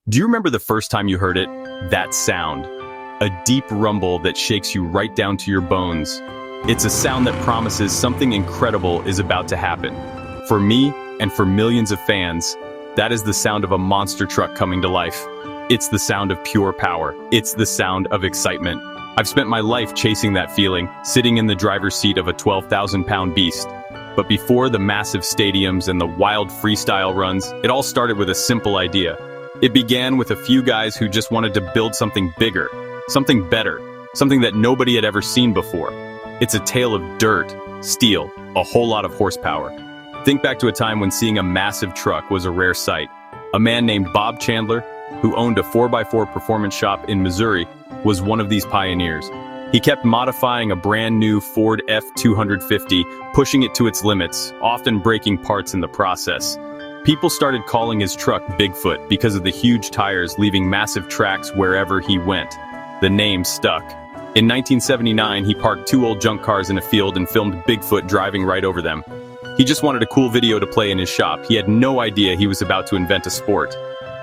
Do you remember the first time you heard it? That sound. A deep rumble that shakes you right down to your bones. It's a sound that promises something incredible is about to happen. For me, and for millions of fans, that is the sound of a monster truck coming to life. It's the sound of pure power. It's the sound of excitement. I've spent my life chasing that feeling, sitting in the driver's seat of a 12,000-pound beast. But before the massive stadiums and the wild freestyle runs, it all started with a simple idea. It began with a few guys who just wanted to build something bigger, something better, something that nobody had ever seen before. It's a tale of dirt, steel, a whole lot of horsepower. Think back to a time when seeing a massive truck was a rare sight. A man named Bob Chandler, who owned a 4x4 performance shop in Missouri, was one of these pioneers. He kept modifying a brand new Ford F-250, pushing it to its limits, often breaking parts in the process. People started calling his truck Bigfoot because of the huge tires leaving massive tracks wherever he went. The name stuck. In 1979, he parked two old junk cars in a field and filmed Bigfoot driving right over them. He just wanted a cool video to play in his shop. He had no idea he was about to invent a sport.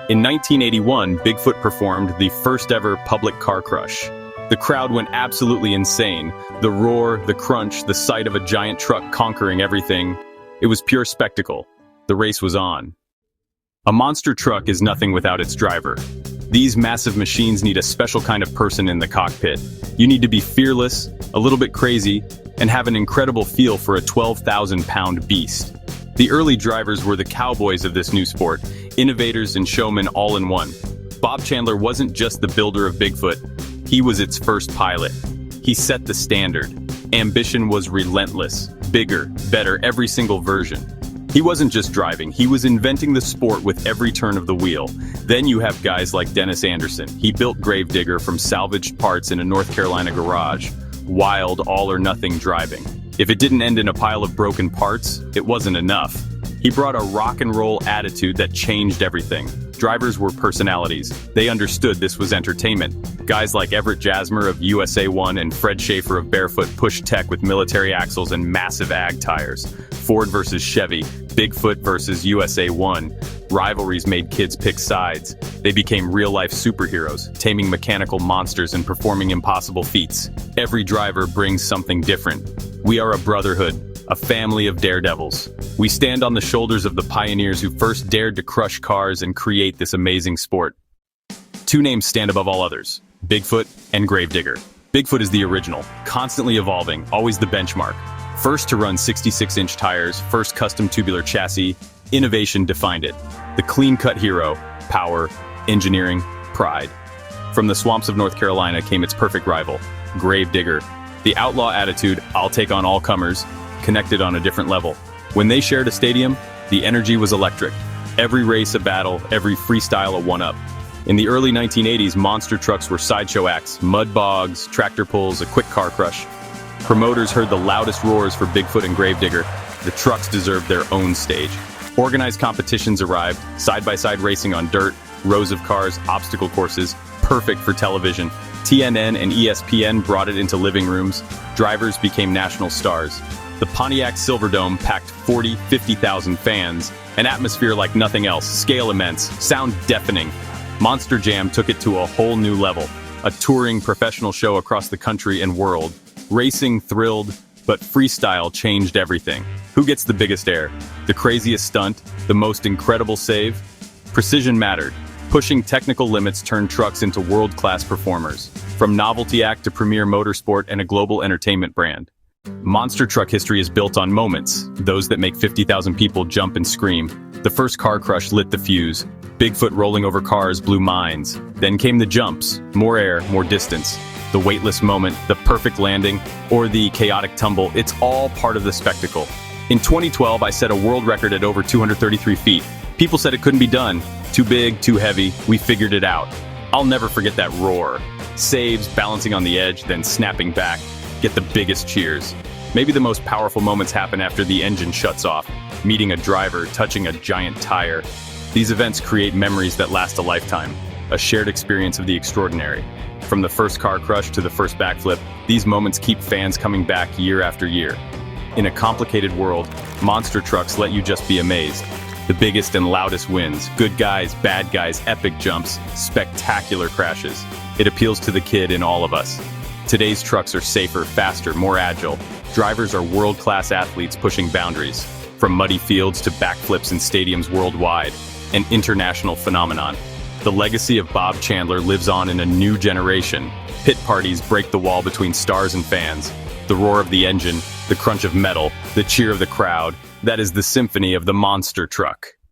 In 1981, Bigfoot performed the first ever public car crush. The crowd went absolutely insane. The roar, the crunch, the sight of a giant truck conquering everything. It was pure spectacle. The race was on. A monster truck is nothing without its driver. These massive machines need a special kind of person in the cockpit. You need to be fearless, a little bit crazy, and have an incredible feel for a 12,000-pound beast. The early drivers were the cowboys of this new sport, innovators and showmen all in one. Bob Chandler wasn't just the builder of Bigfoot, he was its first pilot. He set the standard. Ambition was relentless, bigger, better every single version. He wasn't just driving, he was inventing the sport with every turn of the wheel. Then you have guys like Dennis Anderson. He built Gravedigger from salvaged parts in a North Carolina garage. Wild, all-or-nothing driving. If it didn't end in a pile of broken parts, it wasn't enough. He brought a rock and roll attitude that changed everything. Drivers were personalities. They understood this was entertainment. Guys like Everett Jasmer of USA 1 and Fred Schaefer of Barefoot pushed tech with military axles and massive ag tires. Ford versus Chevy, Bigfoot versus USA 1. Rivalries made kids pick sides. They became real-life superheroes, taming mechanical monsters and performing impossible feats. Every driver brings something different. We are a brotherhood, a family of daredevils. We stand on the shoulders of the pioneers who first dared to crush cars and create this amazing sport. Two names stand above all others: Bigfoot and Gravedigger. Bigfoot is the original, constantly evolving, always the benchmark. First to run 66-inch tires, first custom tubular chassis, innovation defined it. The clean-cut hero, power, engineering, pride. From the swamps of North Carolina came its perfect rival, Gravedigger. The outlaw attitude, I'll take on all comers, connected on a different level. When they shared a stadium, the energy was electric. Every race a battle, every freestyle a one-up. In the early 1980s, monster trucks were sideshow acts, mud bogs, tractor pulls, a quick car crush. Promoters heard the loudest roars for Bigfoot and Gravedigger. The trucks deserved their own stage. Organized competitions arrived, side-by-side racing on dirt, rows of cars, obstacle courses, perfect for television. TNN and ESPN brought it into living rooms. Drivers became national stars. The Pontiac Silverdome packed 50,000 fans. An atmosphere like nothing else, scale immense, sound deafening. Monster Jam took it to a whole new level. A touring professional show across the country and world. Racing thrilled, but freestyle changed everything. Who gets the biggest air? The craziest stunt? The most incredible save? Precision mattered. Pushing technical limits turned trucks into world-class performers. From novelty act to premier motorsport and a global entertainment brand. Monster truck history is built on moments, those that make 50,000 people jump and scream. The first car crush lit the fuse. Bigfoot rolling over cars blew minds. Then came the jumps, more air, more distance. The weightless moment, the perfect landing, or the chaotic tumble, it's all part of the spectacle. In 2012, I set a world record at over 233 feet. People said it couldn't be done. Too big, too heavy, we figured it out. I'll never forget that roar. Saves, balancing on the edge, then snapping back. Get the biggest cheers. Maybe the most powerful moments happen after the engine shuts off. Meeting a driver, touching a giant tire. These events create memories that last a lifetime. A shared experience of the extraordinary. From the first car crush to the first backflip, these moments keep fans coming back year after year. In a complicated world, monster trucks let you just be amazed. The biggest and loudest wins, good guys, bad guys, epic jumps, spectacular crashes. It appeals to the kid in all of us. Today's trucks are safer, faster, more agile. Drivers are world-class athletes pushing boundaries. From muddy fields to backflips in stadiums worldwide, an international phenomenon. The legacy of Bob Chandler lives on in a new generation. Pit parties break the wall between stars and fans. The roar of the engine, the crunch of metal, the cheer of the crowd, that is the symphony of the monster truck.